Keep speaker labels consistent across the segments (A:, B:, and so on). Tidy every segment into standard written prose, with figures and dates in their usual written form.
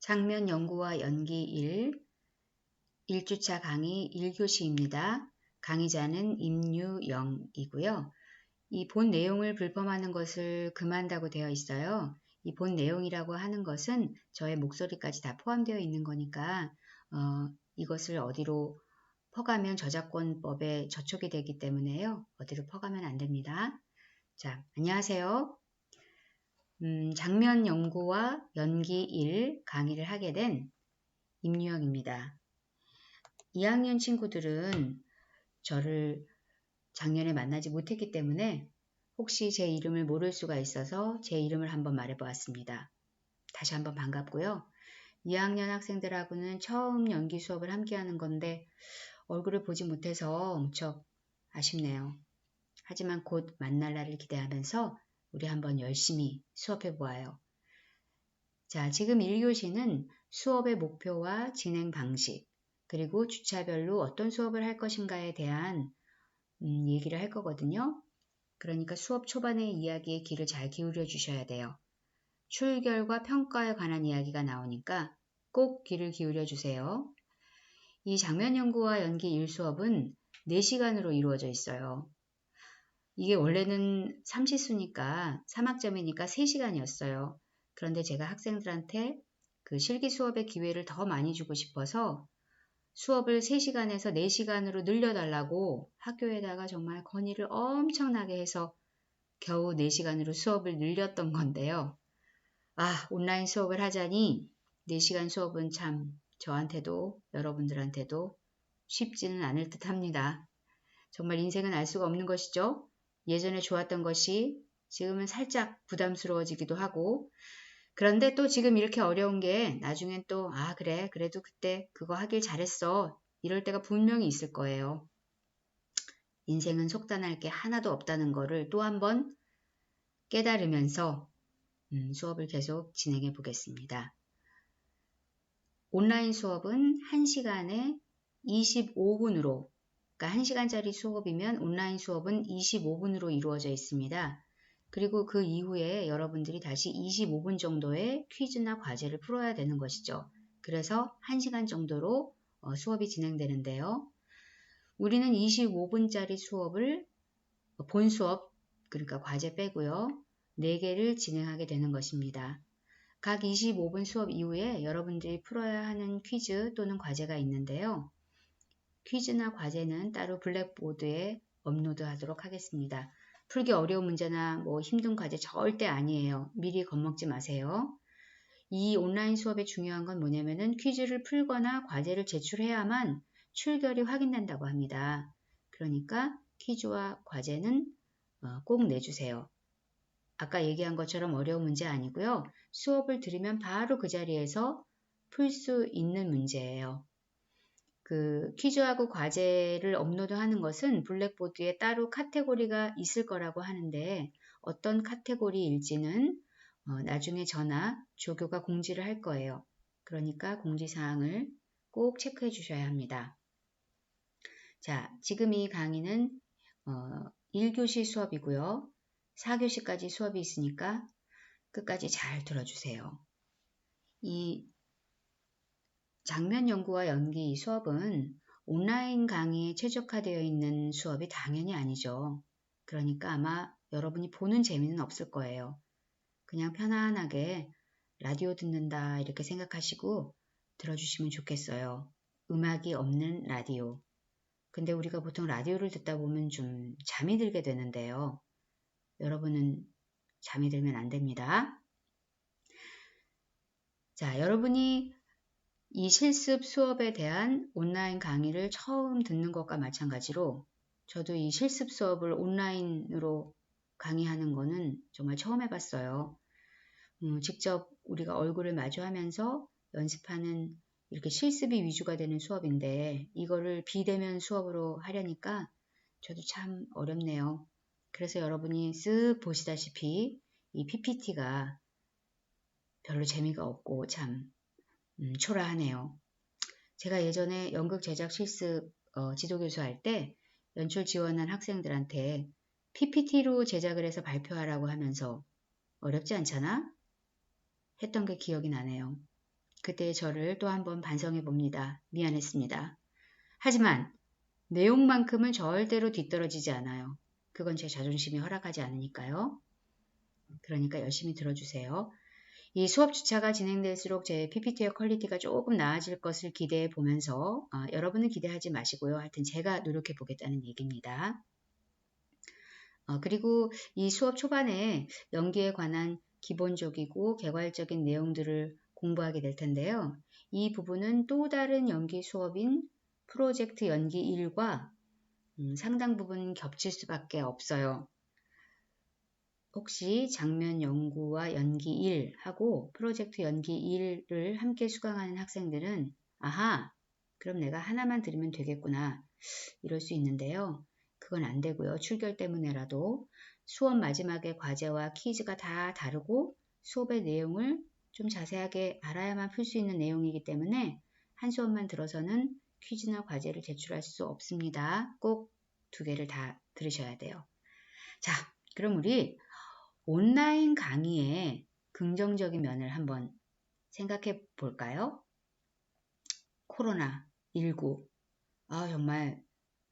A: 장면 연구와 연기 1주차 강의 1교시입니다. 강의자는 임유영이고요. 이 본 내용을 불법하는 것을 금한다고 되어 있어요. 이 본 내용이라고 하는 것은 저의 목소리까지 다 포함되어 있는 거니까 이것을 어디로 퍼가면 저작권법에 저촉이 되기 때문에요. 어디로 퍼가면 안 됩니다. 자, 안녕하세요. 장면 연구와 연기 1 강의를 하게 된 임유영입니다. 2학년 친구들은 저를 작년에 만나지 못했기 때문에 혹시 제 이름을 모를 수가 있어서 제 이름을 한번 말해보았습니다. 다시 한번 반갑고요. 2학년 학생들하고는 처음 연기 수업을 함께 하는 건데 얼굴을 보지 못해서 무척 아쉽네요. 하지만 곧 만날 날을 기대하면서 우리 한번 열심히 수업해 보아요. 자, 지금 1교시는 수업의 목표와 진행 방식, 그리고 주차별로 어떤 수업을 할 것인가에 대한 얘기를 할 거거든요. 그러니까 수업 초반의 이야기에 귀를 잘 기울여 주셔야 돼요. 출결과 평가에 관한 이야기가 나오니까 꼭 귀를 기울여 주세요. 이 장면 연구와 연기 1수업은 4시간으로 이루어져 있어요. 이게 원래는 3시수니까 3학점이니까 3시간이었어요. 그런데 제가 학생들한테 그 실기 수업의 기회를 더 많이 주고 싶어서 수업을 3시간에서 4시간으로 늘려달라고 학교에다가 정말 건의를 엄청나게 해서 겨우 4시간으로 수업을 늘렸던 건데요. 온라인 수업을 하자니 4시간 수업은 참 저한테도 여러분들한테도 쉽지는 않을 듯 합니다. 정말 인생은 알 수가 없는 것이죠. 예전에 좋았던 것이 지금은 살짝 부담스러워지기도 하고, 그런데 또 지금 이렇게 어려운 게 나중엔 또 그래 그래도 그때 그거 하길 잘했어 이럴 때가 분명히 있을 거예요. 인생은 속단할 게 하나도 없다는 거를 또 한번 깨달으면서 수업을 계속 진행해 보겠습니다. 온라인 수업은 1시간에 25분으로, 그러니까 1시간짜리 수업이면 온라인 수업은 25분으로 이루어져 있습니다. 그리고 그 이후에 여러분들이 다시 25분 정도의 퀴즈나 과제를 풀어야 되는 것이죠. 그래서 1시간 정도로 수업이 진행되는데요. 우리는 25분짜리 수업을 본 수업, 그러니까 과제 빼고요. 4개를 진행하게 되는 것입니다. 각 25분 수업 이후에 여러분들이 풀어야 하는 퀴즈 또는 과제가 있는데요. 퀴즈나 과제는 따로 블랙보드에 업로드하도록 하겠습니다. 풀기 어려운 문제나 힘든 과제 절대 아니에요. 미리 겁먹지 마세요. 이 온라인 수업의 중요한 건 뭐냐면은 퀴즈를 풀거나 과제를 제출해야만 출결이 확인된다고 합니다. 그러니까 퀴즈와 과제는 꼭 내주세요. 아까 얘기한 것처럼 어려운 문제 아니고요. 수업을 들으면 바로 그 자리에서 풀 수 있는 문제예요. 그 퀴즈하고 과제를 업로드하는 것은 블랙보드에 따로 카테고리가 있을 거라고 하는데 어떤 카테고리일지는 나중에 저나 조교가 공지를 할 거예요. 그러니까 공지사항을 꼭 체크해 주셔야 합니다. 자, 지금 이 강의는 1교시 수업이고요. 4교시까지 수업이 있으니까 끝까지 잘 들어주세요. 이 장면 연구와 연기 수업은 온라인 강의에 최적화되어 있는 수업이 당연히 아니죠. 그러니까 아마 여러분이 보는 재미는 없을 거예요. 그냥 편안하게 라디오 듣는다 이렇게 생각하시고 들어주시면 좋겠어요. 음악이 없는 라디오. 근데 우리가 보통 라디오를 듣다 보면 좀 잠이 들게 되는데요. 여러분은 잠이 들면 안 됩니다. 자, 여러분이 이 실습 수업에 대한 온라인 강의를 처음 듣는 것과 마찬가지로 저도 이 실습 수업을 온라인으로 강의하는 거는 정말 처음 해봤어요. 직접 우리가 얼굴을 마주하면서 연습하는 이렇게 실습이 위주가 되는 수업인데 이거를 비대면 수업으로 하려니까 저도 참 어렵네요. 그래서 여러분이 쓱 보시다시피 이 PPT가 별로 재미가 없고 참 초라하네요. 제가 예전에 연극 제작 실습 지도교수 할 때 연출 지원한 학생들한테 PPT로 제작을 해서 발표하라고 하면서 어렵지 않잖아? 했던 게 기억이 나네요. 그때의 저를 또 한번 반성해 봅니다. 미안했습니다. 하지만 내용만큼은 절대로 뒤떨어지지 않아요. 그건 제 자존심이 허락하지 않으니까요. 그러니까 열심히 들어주세요. 이 수업 주차가 진행될수록 제 PPT의 퀄리티가 조금 나아질 것을 기대해 보면서 여러분은 기대하지 마시고요. 하여튼 제가 노력해 보겠다는 얘기입니다. 그리고 이 수업 초반에 연기에 관한 기본적이고 개괄적인 내용들을 공부하게 될 텐데요. 이 부분은 또 다른 연기 수업인 프로젝트 연기 1과 상당 부분 겹칠 수밖에 없어요. 혹시 장면 연구와 연기 1 하고 프로젝트 연기 1을 함께 수강하는 학생들은 아하, 그럼 내가 하나만 들으면 되겠구나 이럴 수 있는데요. 그건 안 되고요. 출결 때문에라도 수업 마지막에 과제와 퀴즈가 다 다르고 수업의 내용을 좀 자세하게 알아야만 풀 수 있는 내용이기 때문에 한 수업만 들어서는 퀴즈나 과제를 제출할 수 없습니다. 꼭 두 개를 다 들으셔야 돼요. 자, 그럼 우리 온라인 강의의 긍정적인 면을 한번 생각해 볼까요? 코로나19. 정말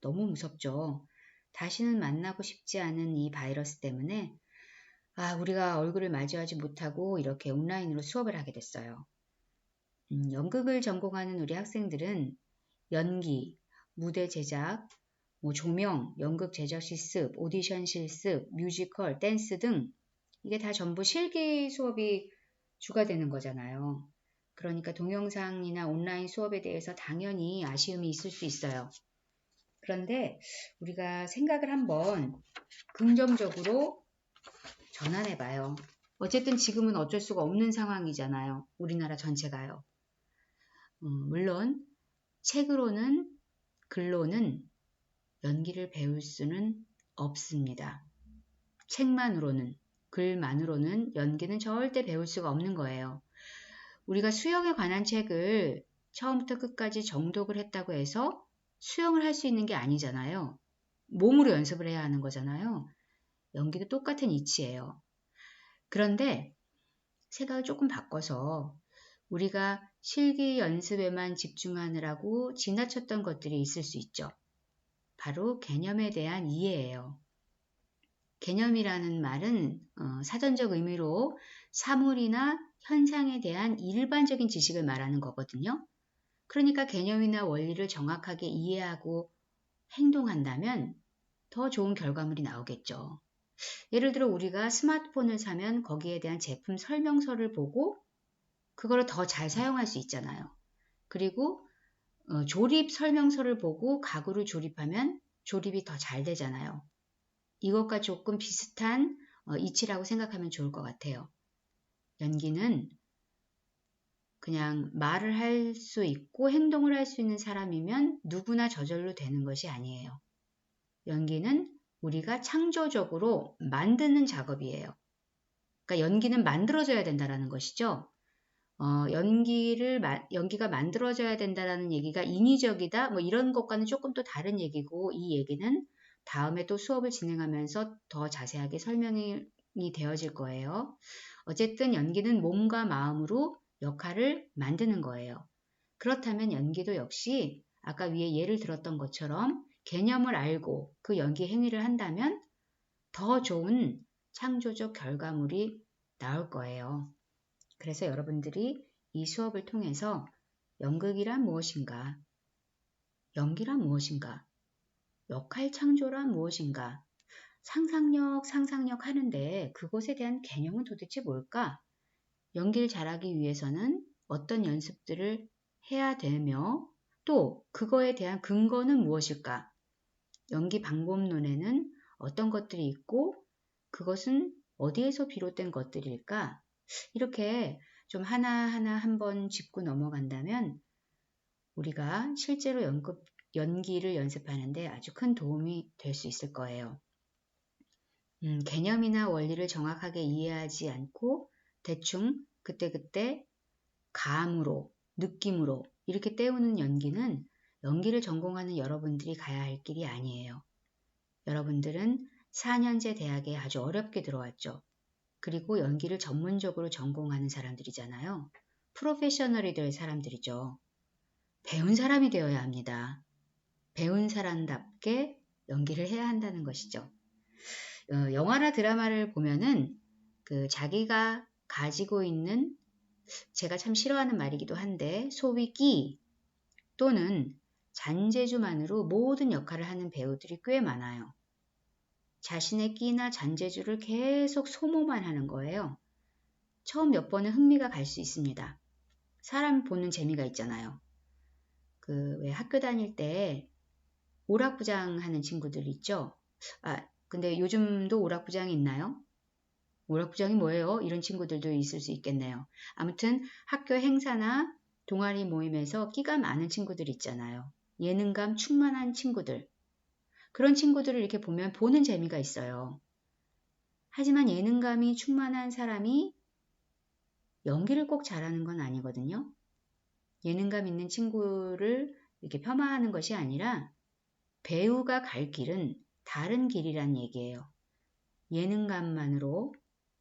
A: 너무 무섭죠. 다시는 만나고 싶지 않은 이 바이러스 때문에 우리가 얼굴을 마주하지 못하고 이렇게 온라인으로 수업을 하게 됐어요. 연극을 전공하는 우리 학생들은 연기, 무대 제작, 조명, 연극 제작 실습, 오디션 실습, 뮤지컬, 댄스 등 이게 다 전부 실기 수업이 주가 되는 거잖아요. 그러니까 동영상이나 온라인 수업에 대해서 당연히 아쉬움이 있을 수 있어요. 그런데 우리가 생각을 한번 긍정적으로 전환해 봐요. 어쨌든 지금은 어쩔 수가 없는 상황이잖아요. 우리나라 전체가요. 물론 책으로는 글로는 연기를 배울 수는 없습니다. 책만으로는, 글만으로는 연기는 절대 배울 수가 없는 거예요. 우리가 수영에 관한 책을 처음부터 끝까지 정독을 했다고 해서 수영을 할 수 있는 게 아니잖아요. 몸으로 연습을 해야 하는 거잖아요. 연기도 똑같은 이치예요. 그런데 생각을 조금 바꿔서 우리가 실기 연습에만 집중하느라고 지나쳤던 것들이 있을 수 있죠. 바로 개념에 대한 이해예요. 개념이라는 말은 사전적 의미로 사물이나 현상에 대한 일반적인 지식을 말하는 거거든요. 그러니까 개념이나 원리를 정확하게 이해하고 행동한다면 더 좋은 결과물이 나오겠죠. 예를 들어 우리가 스마트폰을 사면 거기에 대한 제품 설명서를 보고 그거를 더 잘 사용할 수 있잖아요. 그리고 조립 설명서를 보고 가구를 조립하면 조립이 더 잘 되잖아요. 이것과 조금 비슷한 이치라고 생각하면 좋을 것 같아요. 연기는 그냥 말을 할 수 있고 행동을 할 수 있는 사람이면 누구나 저절로 되는 것이 아니에요. 연기는 우리가 창조적으로 만드는 작업이에요. 그러니까 연기는 만들어져야 된다는 것이죠. 연기가 만들어져야 된다는 얘기가 인위적이다 뭐 이런 것과는 조금 또 다른 얘기고 이 얘기는 다음에 또 수업을 진행하면서 더 자세하게 설명이 되어질 거예요. 어쨌든 연기는 몸과 마음으로 역할을 만드는 거예요. 그렇다면 연기도 역시 아까 위에 예를 들었던 것처럼 개념을 알고 그 연기 행위를 한다면 더 좋은 창조적 결과물이 나올 거예요. 그래서 여러분들이 이 수업을 통해서 연극이란 무엇인가, 연기란 무엇인가, 역할 창조란 무엇인가, 상상력 하는데 그것에 대한 개념은 도대체 뭘까? 연기를 잘하기 위해서는 어떤 연습들을 해야 되며 또 그거에 대한 근거는 무엇일까? 연기 방법론에는 어떤 것들이 있고 그것은 어디에서 비롯된 것들일까? 이렇게 좀 하나하나 한번 짚고 넘어간다면 우리가 실제로 연기를 연습하는데 아주 큰 도움이 될 수 있을 거예요. 개념이나 원리를 정확하게 이해하지 않고 대충 그때그때 감으로, 느낌으로 이렇게 때우는 연기는 연기를 전공하는 여러분들이 가야 할 길이 아니에요. 여러분들은 4년제 대학에 아주 어렵게 들어왔죠. 그리고 연기를 전문적으로 전공하는 사람들이잖아요. 프로페셔널이 될 사람들이죠. 배운 사람이 되어야 합니다. 배운 사람답게 연기를 해야 한다는 것이죠. 영화나 드라마를 보면은 자기가 가지고 있는, 제가 참 싫어하는 말이기도 한데, 소위 끼 또는 잔재주만으로 모든 역할을 하는 배우들이 꽤 많아요. 자신의 끼나 잔재주를 계속 소모만 하는 거예요. 처음 몇 번은 흥미가 갈 수 있습니다. 사람 보는 재미가 있잖아요. 왜 학교 다닐 때 오락부장 하는 친구들 있죠? 근데 요즘도 오락부장이 있나요? 오락부장이 뭐예요? 이런 친구들도 있을 수 있겠네요. 아무튼 학교 행사나 동아리 모임에서 끼가 많은 친구들 있잖아요. 예능감 충만한 친구들. 그런 친구들을 이렇게 보면 보는 재미가 있어요. 하지만 예능감이 충만한 사람이 연기를 꼭 잘하는 건 아니거든요. 예능감 있는 친구를 이렇게 폄하하는 것이 아니라 배우가 갈 길은 다른 길이란 얘기예요. 예능감만으로,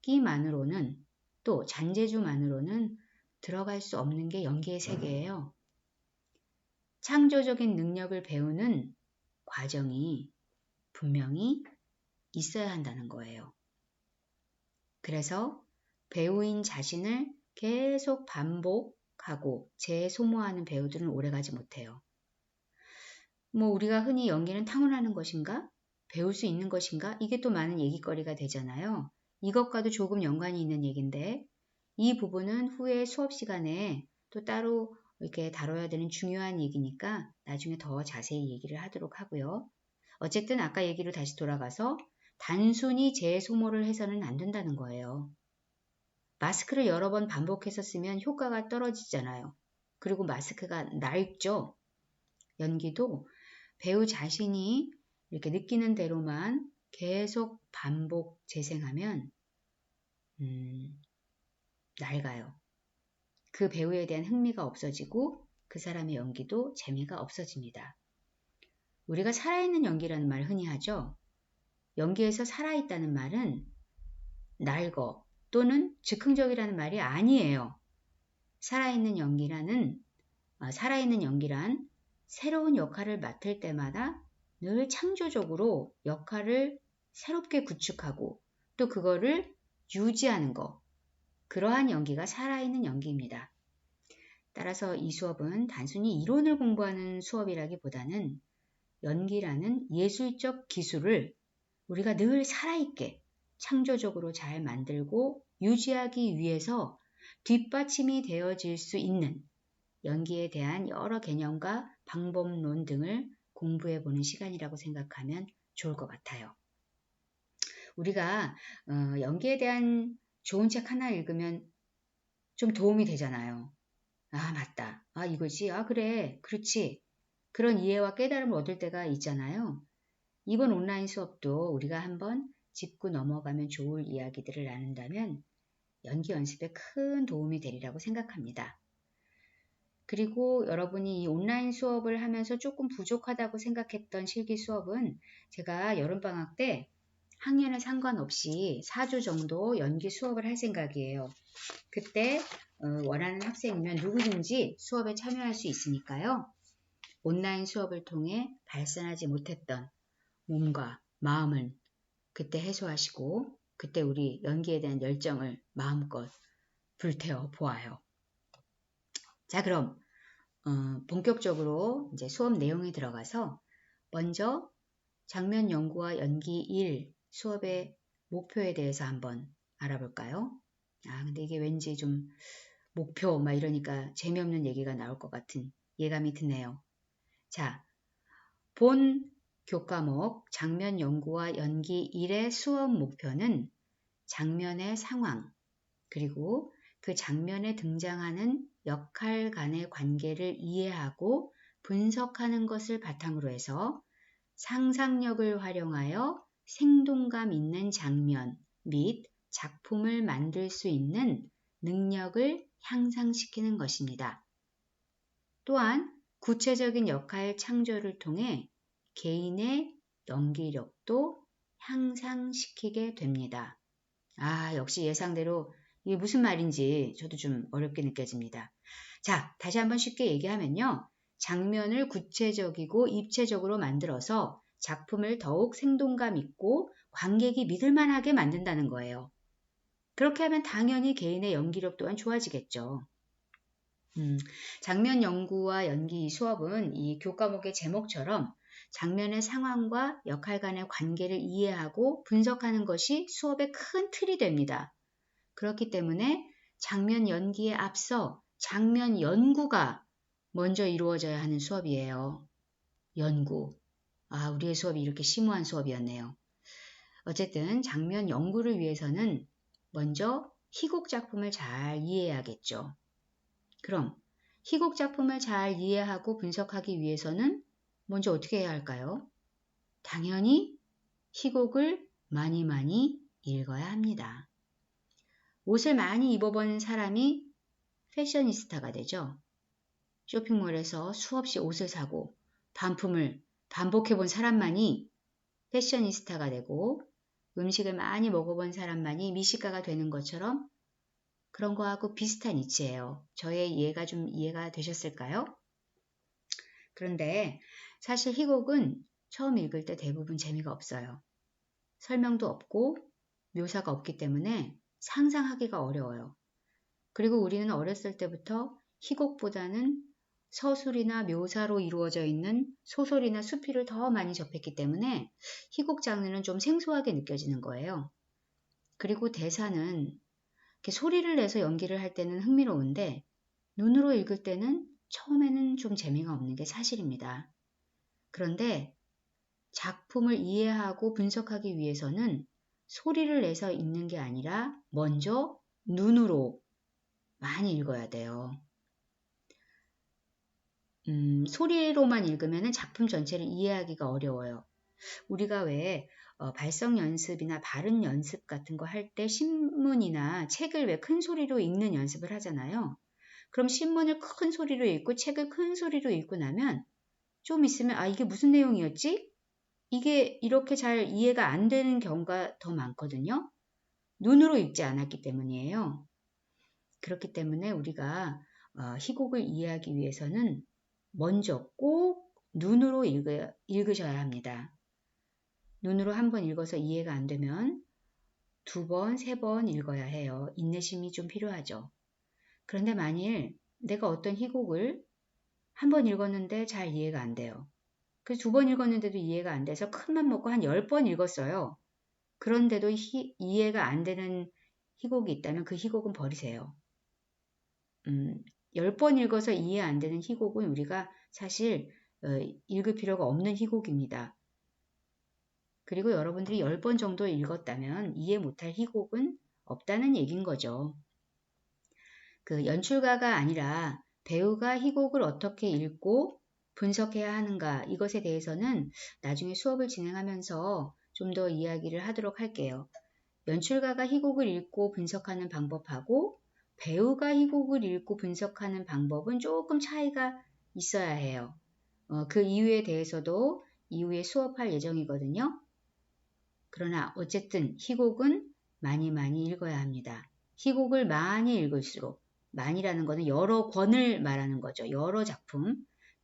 A: 끼만으로는, 또 잔재주만으로는 들어갈 수 없는 게 연기의 세계예요. 창조적인 능력을 배우는 과정이 분명히 있어야 한다는 거예요. 그래서 배우인 자신을 계속 반복하고 재소모하는 배우들은 오래가지 못해요. 우리가 흔히 연기는 타고나는 것인가? 배울 수 있는 것인가? 이게 또 많은 얘기거리가 되잖아요. 이것과도 조금 연관이 있는 얘기인데, 이 부분은 후에 수업 시간에 또 따로 이렇게 다뤄야 되는 중요한 얘기니까 나중에 더 자세히 얘기를 하도록 하고요. 어쨌든 아까 얘기로 다시 돌아가서 단순히 재소모를 해서는 안 된다는 거예요. 마스크를 여러 번 반복해서 쓰면 효과가 떨어지잖아요. 그리고 마스크가 낡죠. 연기도 배우 자신이 이렇게 느끼는 대로만 계속 반복 재생하면 낡아요. 그 배우에 대한 흥미가 없어지고 그 사람의 연기도 재미가 없어집니다. 우리가 살아있는 연기라는 말 흔히 하죠. 연기에서 살아있다는 말은 낡어 또는 즉흥적이라는 말이 아니에요. 살아있는 연기란 새로운 역할을 맡을 때마다 늘 창조적으로 역할을 새롭게 구축하고 또 그거를 유지하는 것. 그러한 연기가 살아있는 연기입니다. 따라서 이 수업은 단순히 이론을 공부하는 수업이라기보다는 연기라는 예술적 기술을 우리가 늘 살아있게 창조적으로 잘 만들고 유지하기 위해서 뒷받침이 되어질 수 있는 연기에 대한 여러 개념과 방법론 등을 공부해 보는 시간이라고 생각하면 좋을 것 같아요. 우리가 연기에 대한 좋은 책 하나 읽으면 좀 도움이 되잖아요. 맞다. 이거지. 그래. 그렇지. 그런 이해와 깨달음을 얻을 때가 있잖아요. 이번 온라인 수업도 우리가 한번 짚고 넘어가면 좋을 이야기들을 나눈다면 연기 연습에 큰 도움이 되리라고 생각합니다. 그리고 여러분이 이 온라인 수업을 하면서 조금 부족하다고 생각했던 실기 수업은 제가 여름방학 때 학년에 상관없이 4주 정도 연기 수업을 할 생각이에요. 그때 원하는 학생이면 누구든지 수업에 참여할 수 있으니까요. 온라인 수업을 통해 발산하지 못했던 몸과 마음을 그때 해소하시고 그때 우리 연기에 대한 열정을 마음껏 불태워 보아요. 자, 그럼 본격적으로 이제 수업 내용에 들어가서 먼저 장면 연구와 연기 1 수업의 목표에 대해서 한번 알아볼까요? 근데 이게 왠지 좀 목표 막 이러니까 재미없는 얘기가 나올 것 같은 예감이 드네요. 자, 본 교과목 장면 연구와 연기 1의 수업 목표는 장면의 상황, 그리고 그 장면에 등장하는 역할 간의 관계를 이해하고 분석하는 것을 바탕으로 해서 상상력을 활용하여 생동감 있는 장면 및 작품을 만들 수 있는 능력을 향상시키는 것입니다. 또한 구체적인 역할 창조를 통해 개인의 연기력도 향상시키게 됩니다. 역시 예상대로 이게 무슨 말인지 저도 좀 어렵게 느껴집니다. 자, 다시 한번 쉽게 얘기하면요. 장면을 구체적이고 입체적으로 만들어서 작품을 더욱 생동감 있고 관객이 믿을만하게 만든다는 거예요. 그렇게 하면 당연히 개인의 연기력 또한 좋아지겠죠. 장면 연구와 연기 수업은 이 교과목의 제목처럼 장면의 상황과 역할 간의 관계를 이해하고 분석하는 것이 수업의 큰 틀이 됩니다. 그렇기 때문에 장면 연기에 앞서 장면 연구가 먼저 이루어져야 하는 수업이에요. 연구. 우리의 수업이 이렇게 심오한 수업이었네요. 어쨌든 장면 연구를 위해서는 먼저 희곡 작품을 잘 이해해야겠죠. 그럼 희곡 작품을 잘 이해하고 분석하기 위해서는 먼저 어떻게 해야 할까요? 당연히 희곡을 많이 읽어야 합니다. 옷을 많이 입어본 사람이 패셔니스타가 되죠. 쇼핑몰에서 수없이 옷을 사고 반품을 반복해본 사람만이 패셔니스타가 되고 음식을 많이 먹어본 사람만이 미식가가 되는 것처럼 그런 거하고 비슷한 이치예요. 저의 이해가 좀 이해가 되셨을까요? 그런데 사실 희곡은 처음 읽을 때 대부분 재미가 없어요. 설명도 없고 묘사가 없기 때문에 상상하기가 어려워요. 그리고 우리는 어렸을 때부터 희곡보다는 서술이나 묘사로 이루어져 있는 소설이나 수필을 더 많이 접했기 때문에 희곡 장르는 좀 생소하게 느껴지는 거예요. 그리고 대사는 이렇게 소리를 내서 연기를 할 때는 흥미로운데 눈으로 읽을 때는 처음에는 좀 재미가 없는 게 사실입니다. 그런데 작품을 이해하고 분석하기 위해서는 소리를 내서 읽는 게 아니라 먼저 눈으로 많이 읽어야 돼요. 소리로만 읽으면 작품 전체를 이해하기가 어려워요. 우리가 왜 발성 연습이나 발음 연습 같은 거 할 때 신문이나 책을 왜 큰 소리로 읽는 연습을 하잖아요. 그럼 신문을 큰 소리로 읽고 책을 큰 소리로 읽고 나면 좀 있으면 이게 무슨 내용이었지? 이게 이렇게 잘 이해가 안 되는 경우가 더 많거든요. 눈으로 읽지 않았기 때문이에요. 그렇기 때문에 우리가 희곡을 이해하기 위해서는 먼저 꼭 눈으로 읽으셔야 합니다. 눈으로 한번 읽어서 이해가 안 되면 2번, 3번 읽어야 해요. 인내심이 좀 필요하죠. 그런데 만일 내가 어떤 희곡을 한 번 읽었는데 잘 이해가 안 돼요. 그래서 2번 읽었는데도 이해가 안 돼서 큰맘 먹고 한 10번 읽었어요. 그런데도 이해가 안 되는 희곡이 있다면 그 희곡은 버리세요. 10번 읽어서 이해 안 되는 희곡은 우리가 사실 읽을 필요가 없는 희곡입니다. 그리고 여러분들이 10번 정도 읽었다면 이해 못할 희곡은 없다는 얘기인 거죠. 그 연출가가 아니라 배우가 희곡을 어떻게 읽고 분석해야 하는가 이것에 대해서는 나중에 수업을 진행하면서 좀 더 이야기를 하도록 할게요. 연출가가 희곡을 읽고 분석하는 방법하고 배우가 희곡을 읽고 분석하는 방법은 조금 차이가 있어야 해요. 그 이유에 대해서도 이후에 수업할 예정이거든요. 그러나 어쨌든 희곡은 많이 읽어야 합니다. 희곡을 많이 읽을수록 많이라는 것은 여러 권을 말하는 거죠. 여러 작품.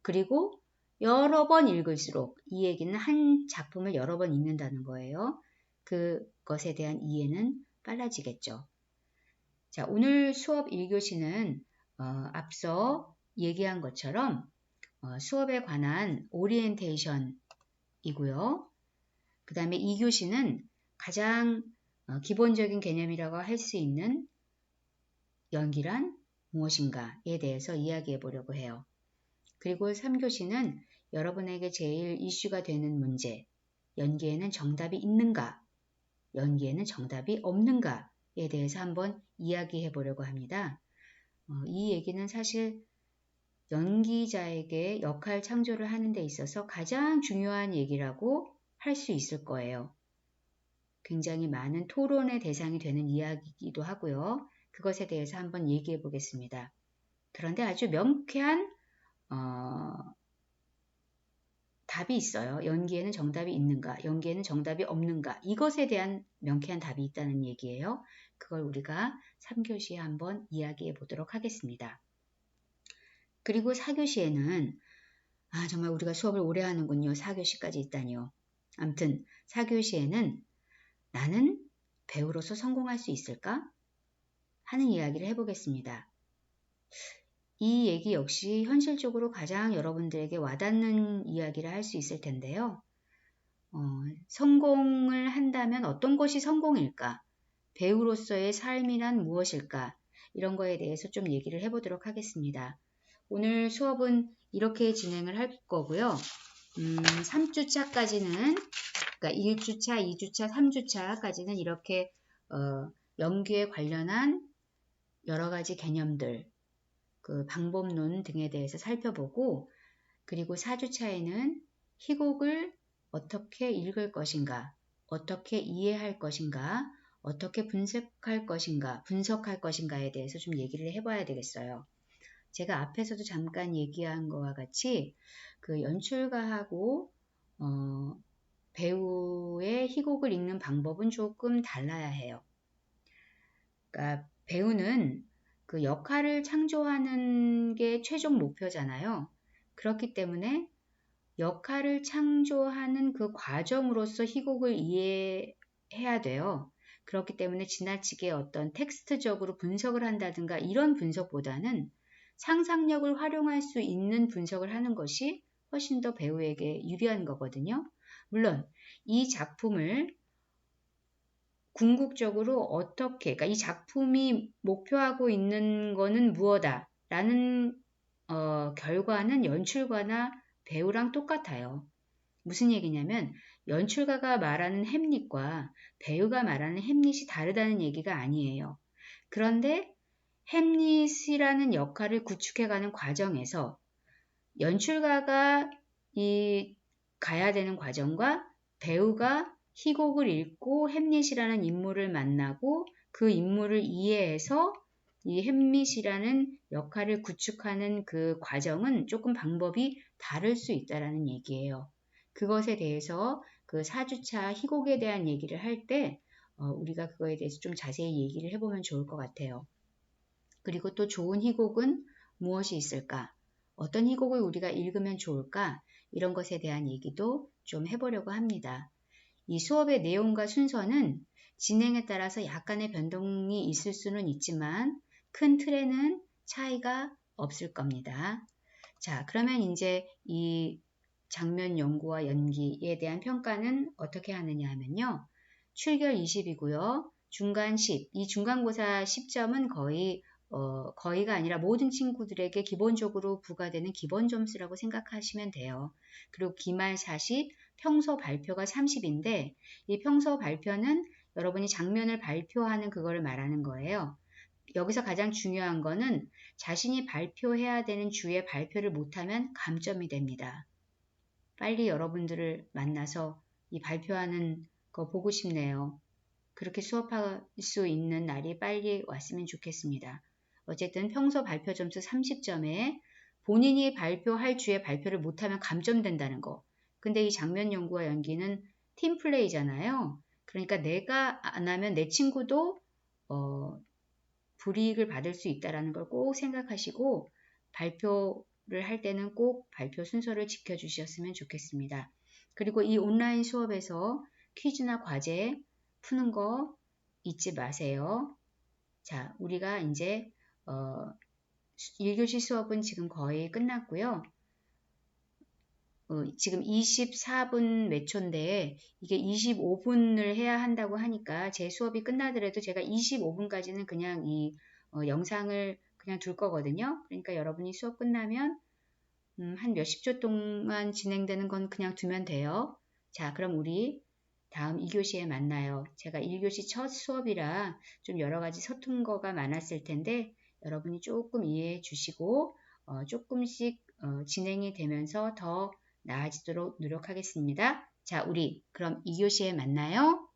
A: 그리고 여러 번 읽을수록 이 얘기는 한 작품을 여러 번 읽는다는 거예요. 그것에 대한 이해는 빨라지겠죠. 자, 오늘 수업 1교시는 앞서 얘기한 것처럼 수업에 관한 오리엔테이션이고요. 그 다음에 2교시는 가장 기본적인 개념이라고 할 수 있는 연기란 무엇인가에 대해서 이야기해 보려고 해요. 그리고 3교시는 여러분에게 제일 이슈가 되는 문제, 연기에는 정답이 있는가, 연기에는 정답이 없는가에 대해서 한번 이야기해 보려고 합니다. 이 얘기는 사실 연기자에게 역할 창조를 하는 데 있어서 가장 중요한 얘기라고 할 수 있을 거예요. 굉장히 많은 토론의 대상이 되는 이야기이기도 하고요. 그것에 대해서 한번 얘기해 보겠습니다. 그런데 아주 명쾌한 답이 있어요. 연기에는 정답이 있는가, 연기에는 정답이 없는가, 이것에 대한 명쾌한 답이 있다는 얘기예요. 그걸 우리가 3교시에 한번 이야기해 보도록 하겠습니다. 그리고 4교시에는 정말 우리가 수업을 오래 하는군요. 4교시까지 있다니요. 아무튼 4교시에는 나는 배우로서 성공할 수 있을까? 하는 이야기를 해보겠습니다. 이 얘기 역시 현실적으로 가장 여러분들에게 와닿는 이야기를 할 수 있을 텐데요. 성공을 한다면 어떤 것이 성공일까? 배우로서의 삶이란 무엇일까? 이런 거에 대해서 좀 얘기를 해보도록 하겠습니다. 오늘 수업은 이렇게 진행을 할 거고요. 3주차까지는, 그러니까 1주차, 2주차, 3주차까지는 이렇게 연기에 관련한 여러 가지 개념들, 그 방법론 등에 대해서 살펴보고, 그리고 4주차에는 희곡을 어떻게 읽을 것인가, 어떻게 이해할 것인가, 어떻게 분석할 것인가에 대해서 좀 얘기를 해봐야 되겠어요. 제가 앞에서도 잠깐 얘기한 것과 같이 그 연출가하고 배우의 희곡을 읽는 방법은 조금 달라야 해요. 그러니까 배우는 그 역할을 창조하는 게 최종 목표잖아요. 그렇기 때문에 역할을 창조하는 그 과정으로서 희곡을 이해해야 돼요. 그렇기 때문에 지나치게 어떤 텍스트적으로 분석을 한다든가 이런 분석보다는 상상력을 활용할 수 있는 분석을 하는 것이 훨씬 더 배우에게 유리한 거거든요. 물론 이 작품을 궁극적으로 어떻게, 그러니까 이 작품이 목표하고 있는 거는 무엇이다 라는 결과는 연출가나 배우랑 똑같아요. 무슨 얘기냐면 연출가가 말하는 햄릿과 배우가 말하는 햄릿이 다르다는 얘기가 아니에요. 그런데 햄릿이라는 역할을 구축해가는 과정에서 연출가가 가야 되는 과정과 배우가 희곡을 읽고 햄릿이라는 인물을 만나고 그 인물을 이해해서 이 햄릿이라는 역할을 구축하는 그 과정은 조금 방법이 다를 수 있다는 얘기예요. 그것에 대해서 그 4주차 희곡에 대한 얘기를 할 때 우리가 그거에 대해서 좀 자세히 얘기를 해보면 좋을 것 같아요. 그리고 또 좋은 희곡은 무엇이 있을까? 어떤 희곡을 우리가 읽으면 좋을까? 이런 것에 대한 얘기도 좀 해보려고 합니다. 이 수업의 내용과 순서는 진행에 따라서 약간의 변동이 있을 수는 있지만 큰 틀에는 차이가 없을 겁니다. 자, 그러면 이제 이 장면 연구와 연기에 대한 평가는 어떻게 하느냐 하면요. 출결 20이고요. 중간 10. 이 중간고사 10점은 거의가 아니라 모든 친구들에게 기본적으로 부과되는 기본 점수라고 생각하시면 돼요. 그리고 기말 40, 평소 발표가 30인데 이 평소 발표는 여러분이 장면을 발표하는 그거를 말하는 거예요. 여기서 가장 중요한 거는 자신이 발표해야 되는 주에 발표를 못하면 감점이 됩니다. 빨리 여러분들을 만나서 이 발표하는 거 보고 싶네요. 그렇게 수업할 수 있는 날이 빨리 왔으면 좋겠습니다. 어쨌든 평소 발표 점수 30점에 본인이 발표할 주에 발표를 못하면 감점된다는 거. 근데 이 장면 연구와 연기는 팀플레이잖아요. 그러니까 내가 안 하면 내 친구도 불이익을 받을 수 있다는 걸 꼭 생각하시고 발표를 할 때는 꼭 발표 순서를 지켜주셨으면 좋겠습니다. 그리고 이 온라인 수업에서 퀴즈나 과제 푸는 거 잊지 마세요. 자, 우리가 이제 1교시 수업은 지금 거의 끝났고요. 지금 24분 몇 초인데 이게 25분을 해야 한다고 하니까 제 수업이 끝나더라도 제가 25분까지는 그냥 이 영상을 그냥 둘 거거든요. 그러니까 여러분이 수업 끝나면 한 몇십 초 동안 진행되는 건 그냥 두면 돼요. 자, 그럼 우리 다음 2교시에 만나요. 제가 1교시 첫 수업이라 좀 여러 가지 서툰 거가 많았을 텐데 여러분이 조금 이해해 주시고 조금씩 진행이 되면서 더 나아지도록 노력하겠습니다. 자, 우리 그럼 2교시에 만나요.